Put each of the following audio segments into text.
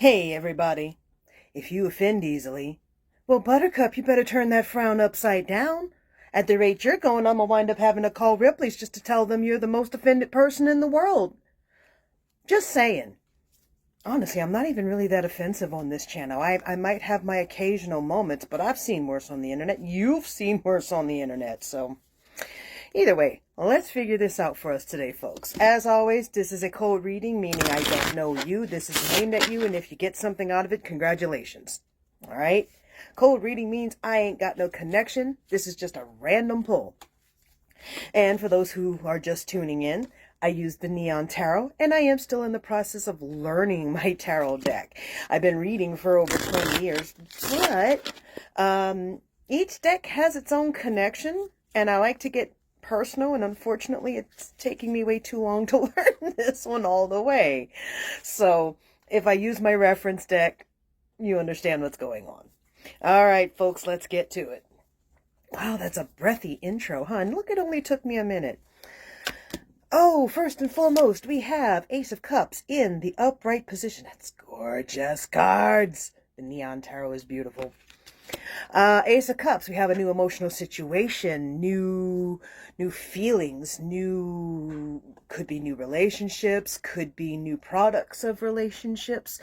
Hey, everybody. If you offend easily, well, Buttercup, you better turn that frown upside down. At the rate you're going, I'm gonna wind up having to call Ripley's just to tell them you're the most offended person in the world. Just saying. Honestly, I'm not even really that offensive on this channel. I might have my occasional moments, but I've seen worse on the internet. You've seen worse on the internet, so... Either way, let's figure this out for us today, folks. As always, this is a cold reading, meaning I don't know you. This is aimed at you, and if you get something out of it, congratulations. All right? Cold reading means I ain't got no connection. This is just a random pull. And for those who are just tuning in, I use the Neon Tarot, and I am still in the process of learning my tarot deck. I've been reading for over 20 years, but each deck has its own connection, and I like to get personal, and unfortunately it's taking me way too long to learn this one all the way. So if I use my reference deck, you understand what's going on. All right, folks, let's get to it. Wow, that's a breathy intro, huh? And look, it only took me a minute. Oh, first and foremost, we have Ace of Cups in the upright position. That's gorgeous cards. The Neon Tarot is beautiful. Ace of Cups, we have a new emotional situation, new feelings, could be new relationships, could be new products of relationships.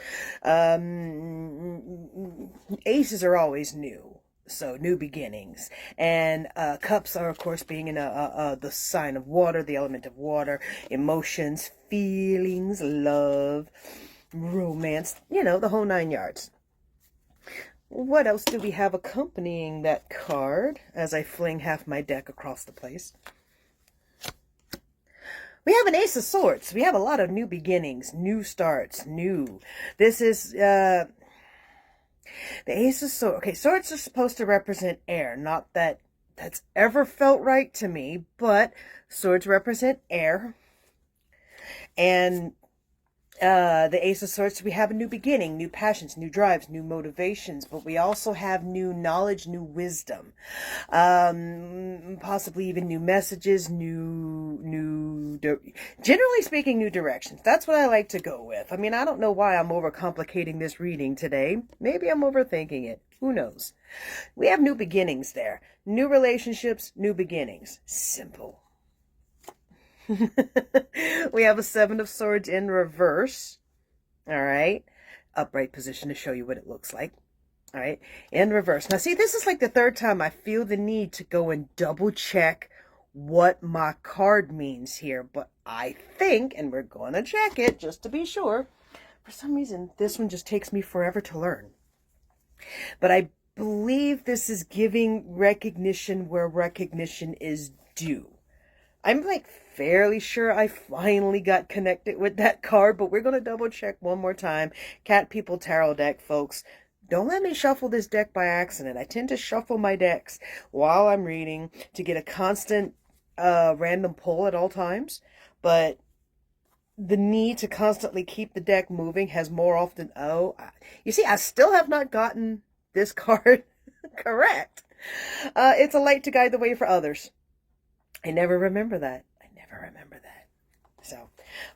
Aces are always new, so new beginnings. And cups are, of course, being in the sign of water, the element of water, emotions, feelings, love, romance, the whole 9 yards. What else do we have accompanying that card as I fling half my deck across the place? We have an Ace of Swords. We have a lot of new beginnings, new starts, new. This is the Ace of Swords. Okay, swords are supposed to represent air. Not that that's ever felt right to me, but swords represent air. And the Ace of Swords, we have a new beginning, new passions, new drives, new motivations, but we also have new knowledge, new wisdom, possibly even new messages, generally speaking, new directions. That's what I like to go with. I mean, I don't know why I'm overcomplicating this reading today. Maybe I'm overthinking it. Who knows? We have new beginnings there. New relationships, new beginnings. Simple. We have a Seven of Swords in reverse. All right. Upright position to show you what it looks like. All right. In reverse. Now, see, this is like the third time I feel the need to go and double check what my card means here. But I think, and we're going to check it just to be sure, for some reason, this one just takes me forever to learn. But I believe this is giving recognition where recognition is due. I'm like fairly sure I finally got connected with that card, but we're going to double check one more time. Cat People Tarot deck, folks. Don't let me shuffle this deck by accident. I tend to shuffle my decks while I'm reading to get a constant random pull at all times. But the need to constantly keep the deck moving has more often... you see, I still have not gotten this card correct. It's a light to guide the way for others. I never remember that. So,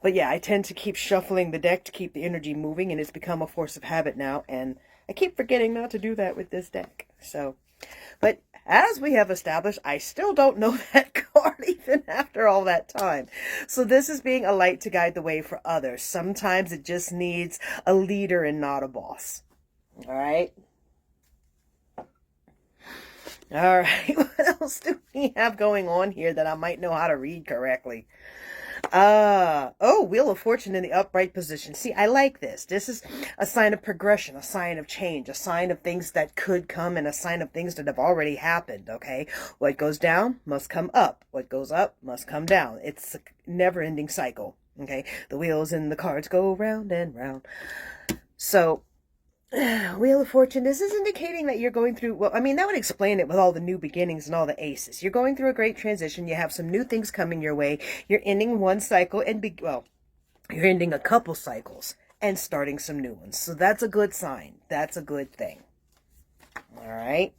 but yeah, I tend to keep shuffling the deck to keep the energy moving, and it's become a force of habit now, and I keep forgetting not to do that with this deck. So, but as we have established, I still don't know that card even after all that time. So this is being a light to guide the way for others. Sometimes it just needs a leader and not a boss. All right. All right, what else do we have going on here that I might know how to read correctly? Wheel of Fortune in the upright position. See, I like this. This is a sign of progression, a sign of change, a sign of things that could come, and a sign of things that have already happened, okay? What goes down must come up. What goes up must come down. It's a never-ending cycle, okay? The wheels and the cards go round and round. So... Wheel of Fortune, this is indicating that you're going through, well, I mean, that would explain it with all the new beginnings and all the aces. You're going through a great transition. You have some new things coming your way. You're ending one cycle and, you're ending a couple cycles and starting some new ones. So that's a good sign. That's a good thing. All right.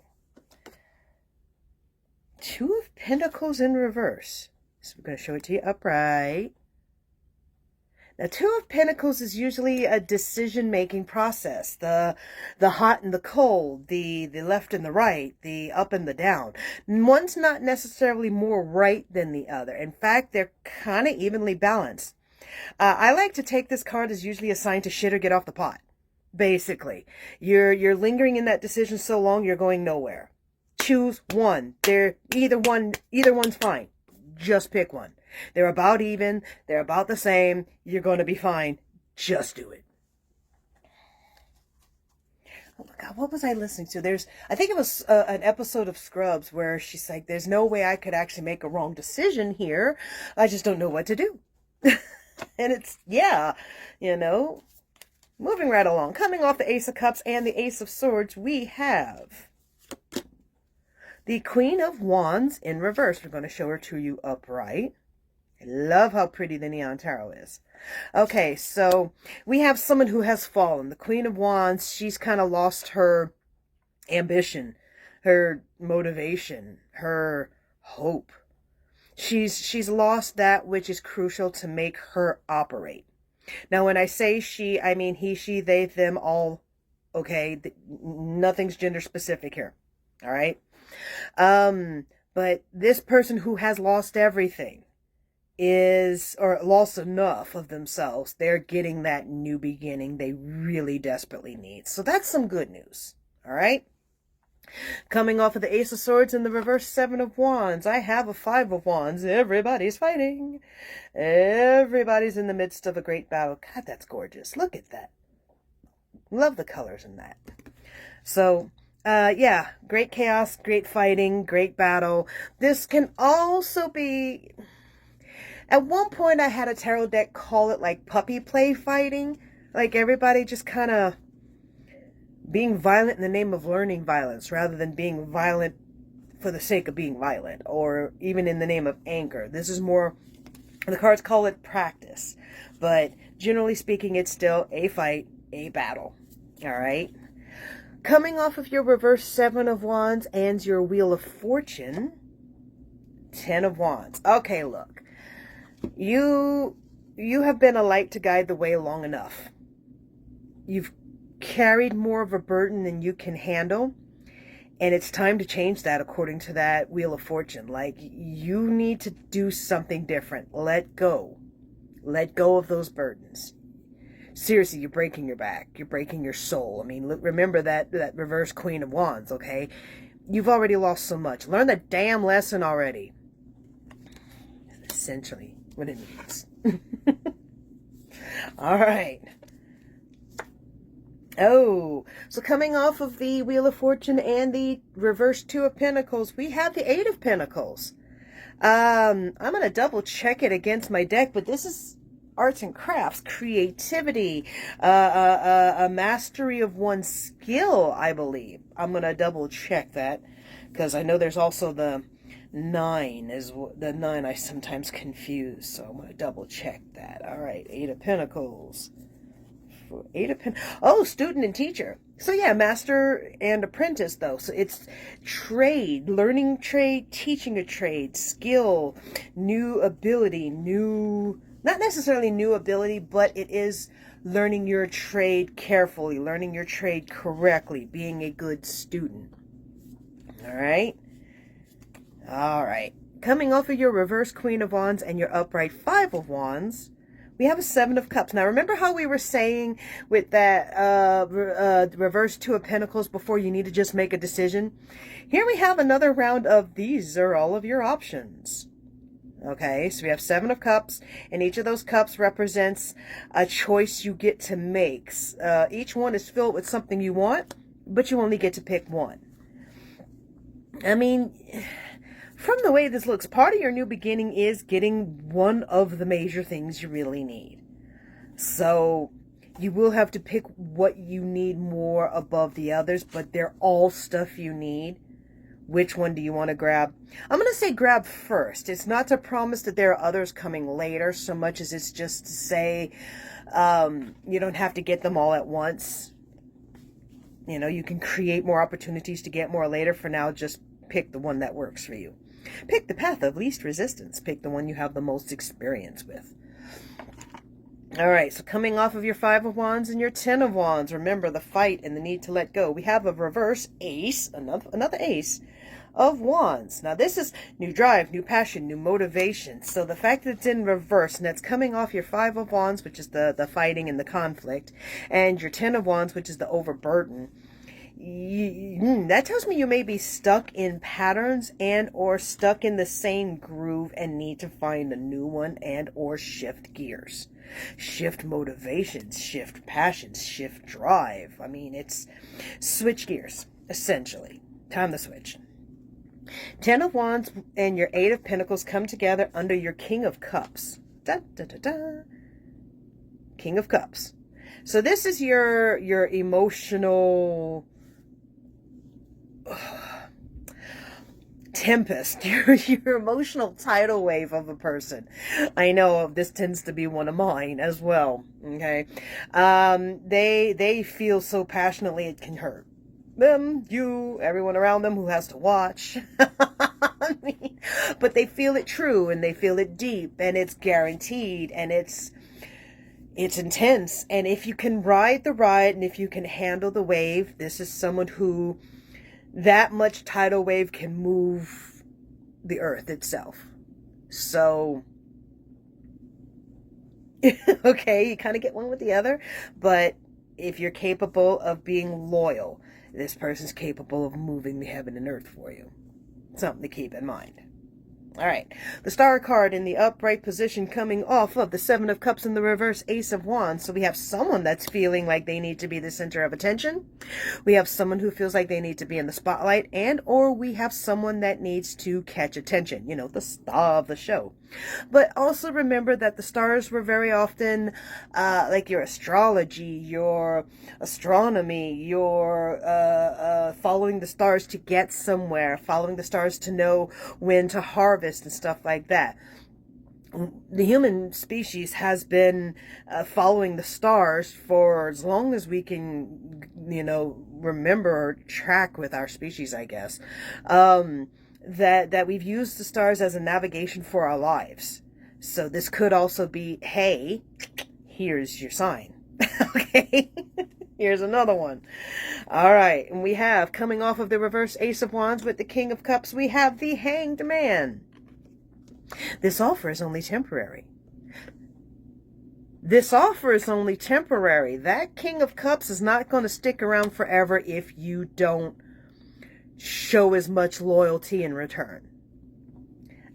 Two of Pentacles in reverse. So we're going to show it to you upright. Now, Two of Pentacles is usually a decision-making process. The hot and the cold, the left and the right, the up and the down. One's not necessarily more right than the other. In fact, they're kind of evenly balanced. I like to take this card as usually a sign to shit or get off the pot. Basically, you're lingering in that decision so long you're going nowhere. Choose one. Either one's fine. Just pick one. They're about even. They're about the same. You're going to be fine. Just do it. Oh my God, what was I listening to? I think it was an episode of Scrubs where she's like, there's no way I could actually make a wrong decision here. I just don't know what to do. And it's, yeah, moving right along. Coming off the Ace of Cups and the Ace of Swords, we have the Queen of Wands in reverse. We're going to show her to you upright. I love how pretty the Neon Tarot is. Okay, so we have someone who has fallen. The Queen of Wands, she's kind of lost her ambition, her motivation, her hope. She's lost that which is crucial to make her operate. Now, when I say she, I mean he, she, they, them, all. Okay, nothing's gender specific here. All right. But this person who has lost everything or lost enough of themselves, they're getting that new beginning they really desperately need. So that's some good news. All right. Coming off of the Ace of Swords and the reverse Seven of Wands, I have a Five of Wands. Everybody's fighting. Everybody's in the midst of a great battle. God, that's gorgeous. Look at that. Love the colors in that. So, yeah, great chaos, great fighting, great battle. This can also be... At one point, I had a tarot deck call it like puppy play fighting. Like everybody just kind of being violent in the name of learning violence rather than being violent for the sake of being violent or even in the name of anger. This is more, the cards call it practice, but generally speaking, it's still a fight, a battle. All right. Coming off of your reverse Seven of Wands and your Wheel of Fortune, 10 of Wands. Okay, look, you have been a light to guide the way long enough. You've carried more of a burden than you can handle, and it's time to change that according to that Wheel of Fortune. Like, you need to do something different. Let go of those burdens. Seriously, you're breaking your back, you're breaking your soul. I mean, remember that reverse Queen of Wands. Okay, you've already lost so much. Learn the damn lesson already. Essentially what it means. All right. Oh, so coming off of the Wheel of Fortune and the reverse Two of Pentacles, we have the Eight of Pentacles. I'm going to double check it against my deck, but this is arts and crafts, creativity, a mastery of one's skill, I believe. I'm going to double check that because I know there's also the 9 the 9 I sometimes confuse. So I'm going to double check that. All right. Eight of Pentacles. Oh, student and teacher. So yeah, master and apprentice though. So it's trade, learning trade, teaching a trade, skill, new ability, not necessarily new ability, but it is learning your trade carefully, learning your trade correctly, being a good student. All right. All right. Coming off of your reverse Queen of Wands and your upright Five of Wands, we have a Seven of Cups. Now, remember how we were saying with that reverse Two of Pentacles before, you need to just make a decision? Here we have another round of these are all of your options. Okay, so we have Seven of Cups, and each of those cups represents a choice you get to make. Each one is filled with something you want, but you only get to pick one. I mean, from the way this looks, part of your new beginning is getting one of the major things you really need. So you will have to pick what you need more above the others, but they're all stuff you need. Which one do you want to grab? I'm going to say grab first. It's not to promise that there are others coming later so much as it's just to say you don't have to get them all at once. You know, you can create more opportunities to get more later. For now, just pick the one that works for you. Pick the path of least resistance. Pick the one you have the most experience with. All right, so coming off of your Five of Wands and your Ten of Wands, remember the fight and the need to let go. We have a reverse ace, another ace of Wands. Now this is new drive, new passion, new motivation. So the fact that it's in reverse and that's coming off your Five of Wands, which is the fighting and the conflict, and your Ten of Wands, which is the overburden. That tells me you may be stuck in patterns and or stuck in the same groove and need to find a new one and or shift gears. Shift motivations, shift passions, shift drive. I mean, it's switch gears, essentially. Time to switch. Ten of Wands and your Eight of Pentacles come together under your King of Cups. Da, da, da, da. King of Cups. So this is your emotional tempest, your emotional tidal wave of a person. I know this tends to be one of mine as well. Okay. They feel so passionately it can hurt them, you, everyone around them who has to watch. I mean, but they feel it true and they feel it deep and it's guaranteed and it's intense. And if you can ride the ride and if you can handle the wave, this is someone who that much tidal wave can move the earth itself. So, okay, you kind of get one with the other, but if you're capable of being loyal, this person's capable of moving the heaven and earth for you. Something to keep in mind. All right, the Star card in the upright position coming off of the Seven of Cups in the reverse Ace of Wands. So we have someone that's feeling like they need to be the center of attention. We have someone who feels like they need to be in the spotlight, and or we have someone that needs to catch attention, you know, the star of the show. But also remember that the stars were very often like your astrology, your astronomy, your following the stars to get somewhere, following the stars to know when to harvest and stuff like that. The human species has been following the stars for as long as we can, you know, remember or track with our species, I guess. That we've used the stars as a navigation for our lives. So this could also be, hey, here's your sign. Okay, here's another one. All right, and we have, coming off of the reverse Ace of Wands with the King of Cups, we have the Hanged Man. This offer is only temporary. This offer is only temporary. That King of Cups is not going to stick around forever if you don't show as much loyalty in return.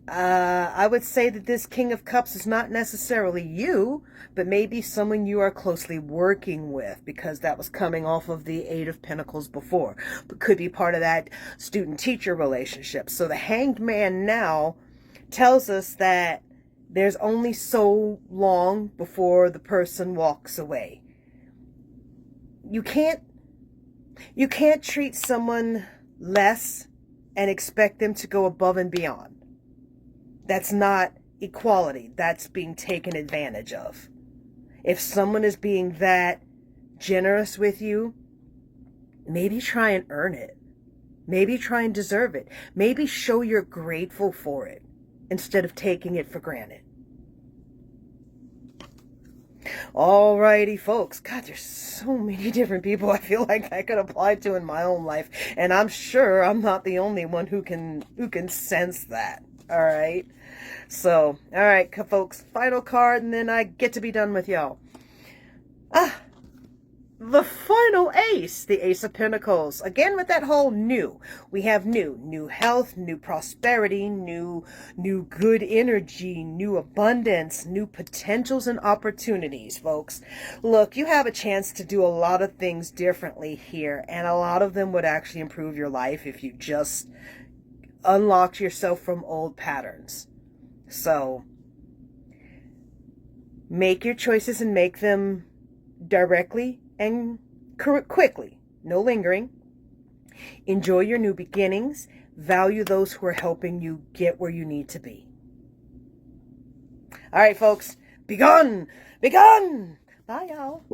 I would say that this King of Cups is not necessarily you, but maybe someone you are closely working with, because that was coming off of the Eight of Pentacles before, but could be part of that student-teacher relationship. So the Hanged Man now tells us that there's only so long before the person walks away. You can't treat someone less and expect them to go above and beyond. That's not equality. That's being taken advantage of. If someone is being that generous with you, maybe try and earn it. Maybe try and deserve it. Maybe show you're grateful for it instead of taking it for granted. Alrighty, folks. God, there's so many different people I feel like I could apply to in my own life, and I'm sure I'm not the only one who can sense that. All right. So, all right, folks. Final card, and then I get to be done with y'all. The final ace, the Ace of Pentacles. Again, with that whole new. We have new health, new prosperity, new good energy, new abundance, new potentials and opportunities, folks. Look, you have a chance to do a lot of things differently here, and a lot of them would actually improve your life if you just unlocked yourself from old patterns. So, make your choices and make them directly and quickly. No lingering. Enjoy your new beginnings. Value those who are helping you get where you need to be. All right, folks. Be gone. Be gone. Bye, y'all.